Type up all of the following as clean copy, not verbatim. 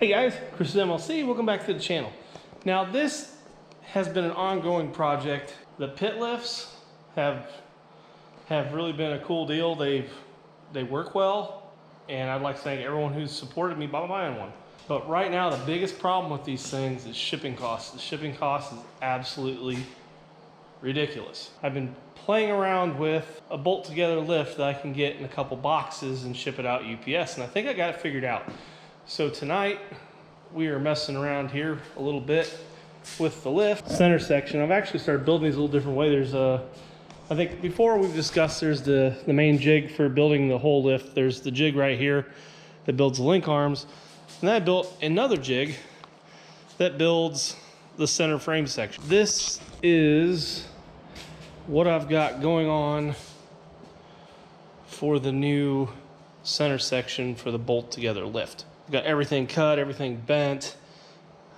Hey guys, Chris with MLC, welcome back to the channel. Now this has been an ongoing project. The pit lifts have really been a cool deal. They work well, and I'd like to thank everyone who's supported me by buying one. But right now the biggest problem with these things is shipping costs. The shipping cost is absolutely ridiculous. I've been playing around with a bolt together lift that I can get in a couple boxes and ship it out UPS, and I think I got it figured out. So tonight, we are messing around here a little bit with the lift center section. I've actually started building these a little different way. There's I think before we've discussed, there's the main jig for building the whole lift. There's the jig right here that builds the link arms. And then I built another jig that builds the center frame section. This is what I've got going on for the new center section for the bolt together lift. Got everything cut, everything bent.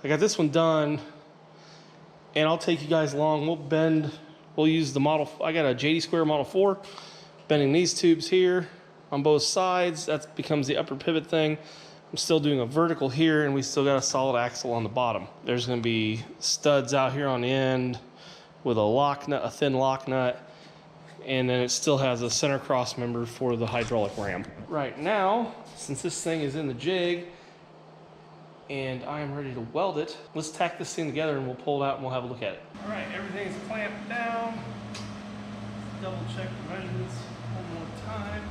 I got this one done, and I'll take you guys along. We'll use the model. I got a JD Square Model 4, bending these tubes here on both sides. That becomes the upper pivot thing. I'm still doing a vertical here, and we still got a solid axle on the bottom. There's gonna be studs out here on the end with a lock nut, a thin lock nut, and then it still has a center cross member for the hydraulic ram. Right now, since this thing is in the jig and I am ready to weld it, let's tack this thing together and we'll pull it out and we'll have a look at it. All right, everything's clamped down. Let's double check the measurements one more time.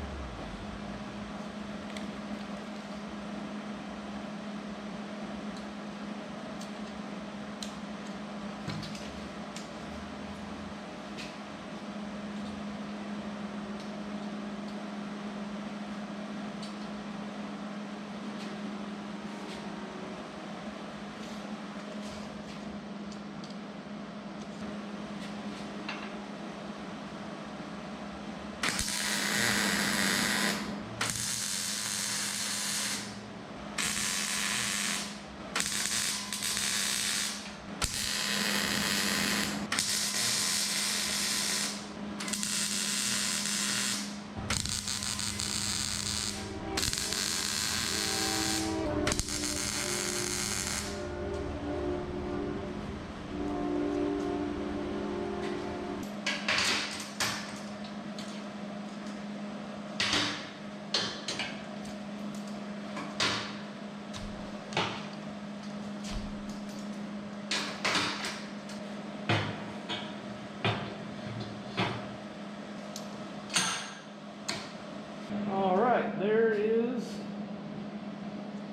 All right, there is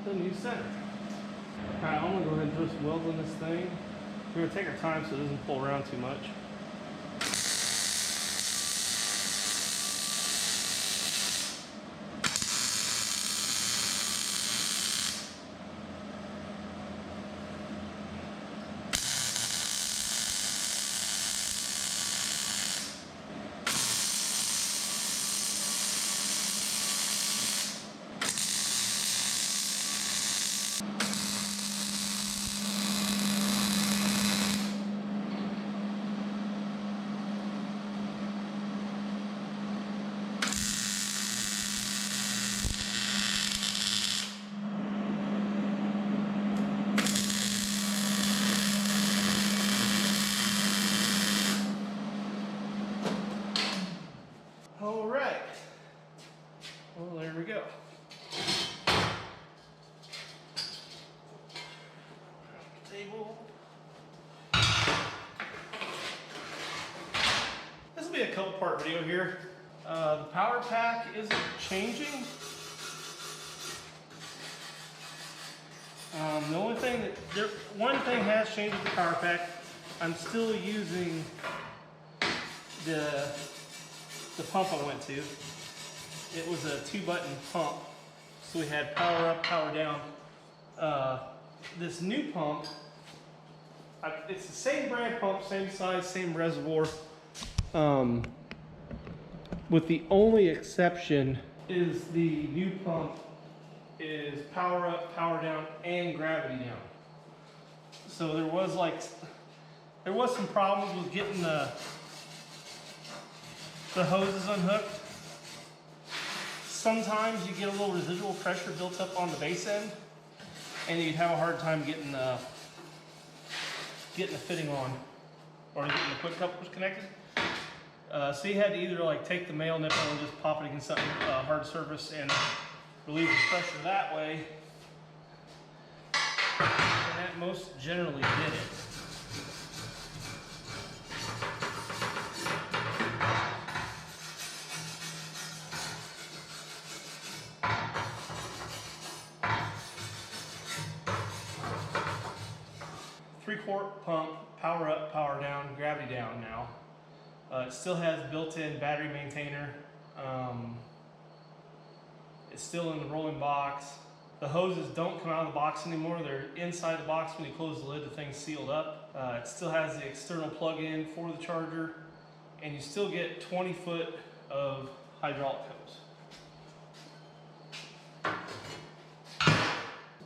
the new center. All right, I'm gonna go ahead and just weld in this thing. We're gonna take our time so it doesn't pull around too much. All right, well, there we go. Table. This will be a couple part video here. The power pack isn't changing. The only thing one thing has changed with the power pack. I'm still using the pump I went to. It was a 2-button pump, so we had power up, power down. This new pump, it's the same brand pump, same size, same reservoir, with the only exception is the new pump is power up, power down, and gravity down. So there was some problems with getting the hoses unhooked. Sometimes you get a little residual pressure built up on the base end. and you'd have a hard time getting the fitting on, or getting the quick couplers connected. So you had to either like take the male nipple and just pop it against something hard surface and relieve the pressure that way, and that most generally did it. Three-quart pump, power up, power down, gravity down now. It still has built-in battery maintainer. It's still in the rolling box. The hoses don't come out of the box anymore. They're inside the box. When you close the lid, the thing's sealed up. It still has the external plug-in for the charger, and you still get 20 foot of hydraulic hose.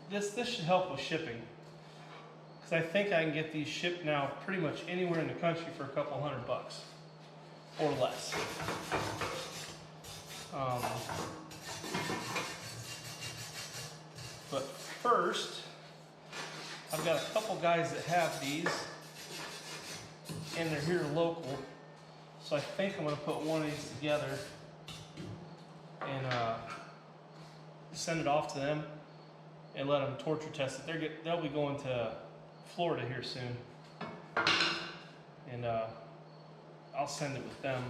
This should help with shipping, because I think I can get these shipped now pretty much anywhere in the country for a couple $100 or less. But first, I've got a couple guys that have these, and they're here local, so I think I'm going to put one of these together and send it off to them and let them torture test it. They'll be going to Florida here soon, and I'll send it with them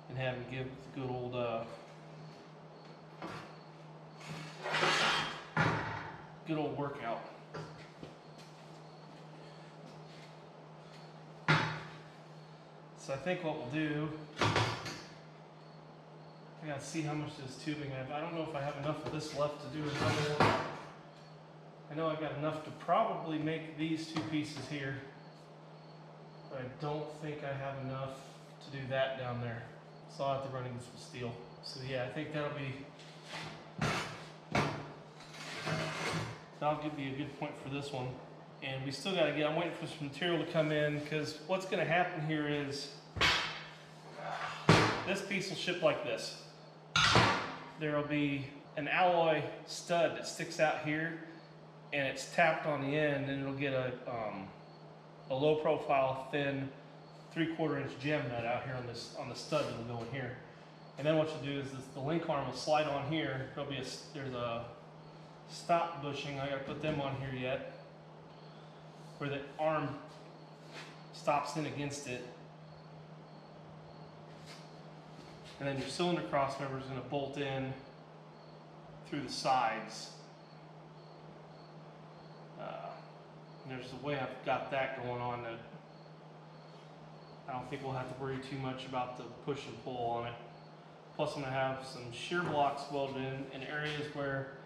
and have them give the good old workout. So I think what we'll do, I gotta see how much this tubing I have. I don't know if I have enough of this left to do another one. I know I got enough to probably make these two pieces here, but I don't think I have enough to do that down there. So I'll have to run in some steel. So yeah, I think that'll be a good point for this one. And we still gotta I'm waiting for some material to come in, because what's gonna happen here is this piece will ship like this. There'll be an alloy stud that sticks out here, and it's tapped on the end, and it'll get a low profile, thin 3/4 inch gem nut out here on the stud that'll go in here. And then what you'll do is the link arm will slide on here. There's a stop bushing. I gotta put them on here yet, where the arm stops in against it. And then your cylinder cross member is going to bolt in through the sides. And there's a way I've got that going on that I don't think we'll have to worry too much about the push and pull on it. Plus I'm going to have some shear blocks welded in areas where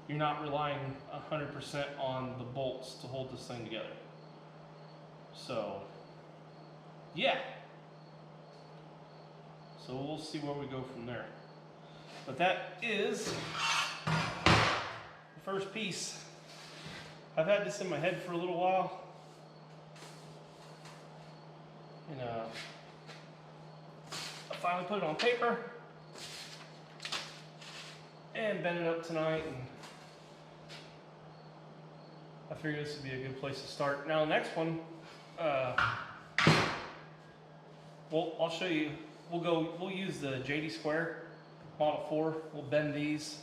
you're not relying 100% on the bolts to hold this thing together. So, yeah. So we'll see where we go from there. But that is the first piece. I've had this in my head for a little while. And I finally put it on paper and bent it up tonight, and I figured this would be a good place to start. Now the next one, well, I'll show you. We'll use the JD Square Model 4. We'll bend these.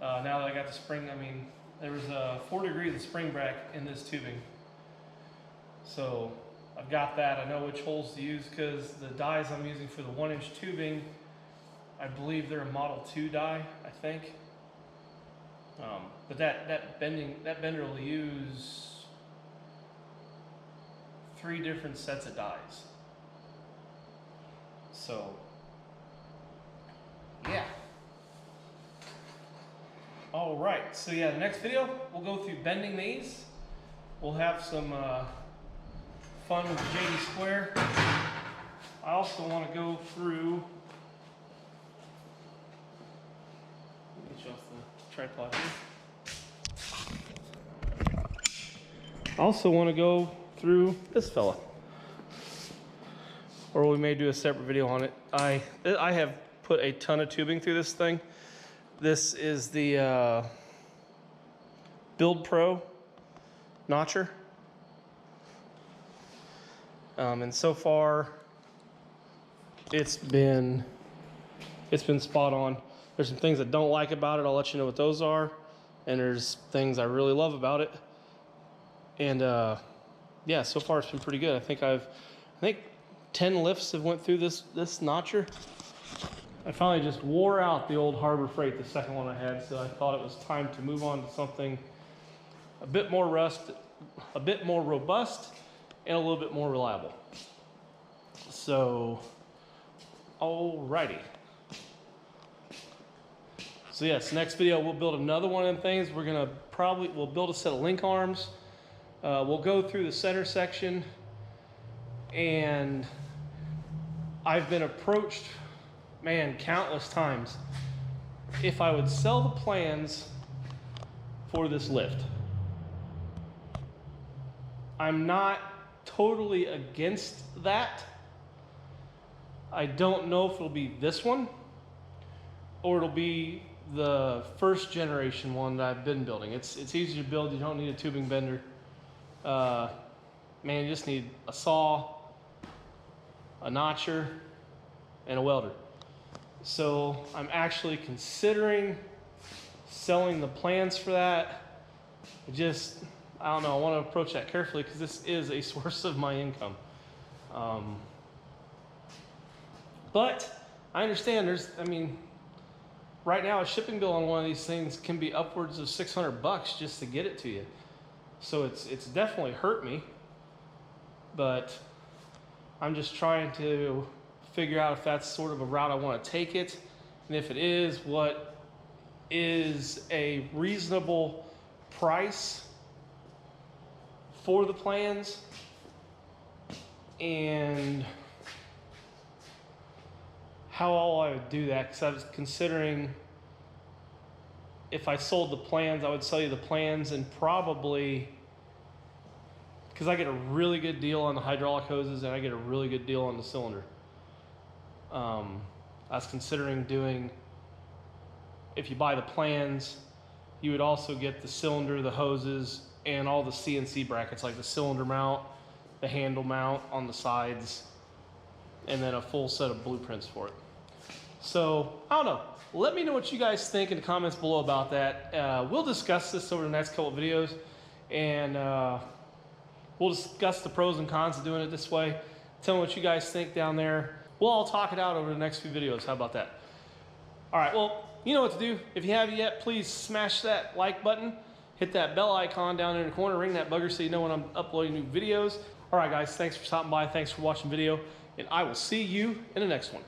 Now that I got the spring, there was a 4 degrees of spring bracket in this tubing. So I've got that. I know which holes to use, because the dies I'm using for the 1-inch tubing, I believe they're a Model 2 die, I think. But that bender will use 3 different sets of dies. So, yeah. All right, so yeah, the next video, we'll go through bending these. We'll have some fun with the JD Square. I also want to go through, get you off the tripod here. I also want to go through this fella. Or we may do a separate video on it. I have put a ton of tubing through this thing. This is the Build Pro notcher. And so far, it's been spot on. There's some things I don't like about it. I'll let you know what those are. And there's things I really love about it. And yeah, so far it's been pretty good. I think 10 lifts have went through this notcher. I finally just wore out the old Harbor Freight, the second one I had, so I thought it was time to move on to something a bit more robust, and a little bit more reliable. So, alrighty. So yes, next video we'll build another one of them things. We'll build a set of link arms. We'll go through the center section, and I've been approached, man, countless times if I would sell the plans for this lift. I'm not totally against that. I don't know if it'll be this one or it'll be the first generation one that I've been building. It's easy to build. You don't need a tubing bender. Man, you just need a saw, a notcher, and a welder. So I'm actually considering selling the plans for that. I don't know, I want to approach that carefully because this is a source of my income. But I understand right now a shipping bill on one of these things can be upwards of $600 just to get it to you. So it's definitely hurt me, but I'm just trying to figure out if that's sort of a route I want to take it. And if it is, what is a reasonable price for the plans, and how all I would do that, because I was considering if I sold the plans, I would sell you the plans and probably, because I get a really good deal on the hydraulic hoses and I get a really good deal on the cylinder. I was considering doing, if you buy the plans, you would also get the cylinder, the hoses, and all the CNC brackets, like the cylinder mount, the handle mount on the sides, and then a full set of blueprints for it. So, I don't know. Let me know what you guys think in the comments below about that. We'll discuss this over the next couple of videos, and we'll discuss the pros and cons of doing it this way. Tell me what you guys think down there. We'll all talk it out over the next few videos. How about that? All right, well, you know what to do. If you haven't yet, please smash that like button. Hit that bell icon down in the corner. Ring that bugger so you know when I'm uploading new videos. All right, guys, thanks for stopping by. Thanks for watching the video, and I will see you in the next one.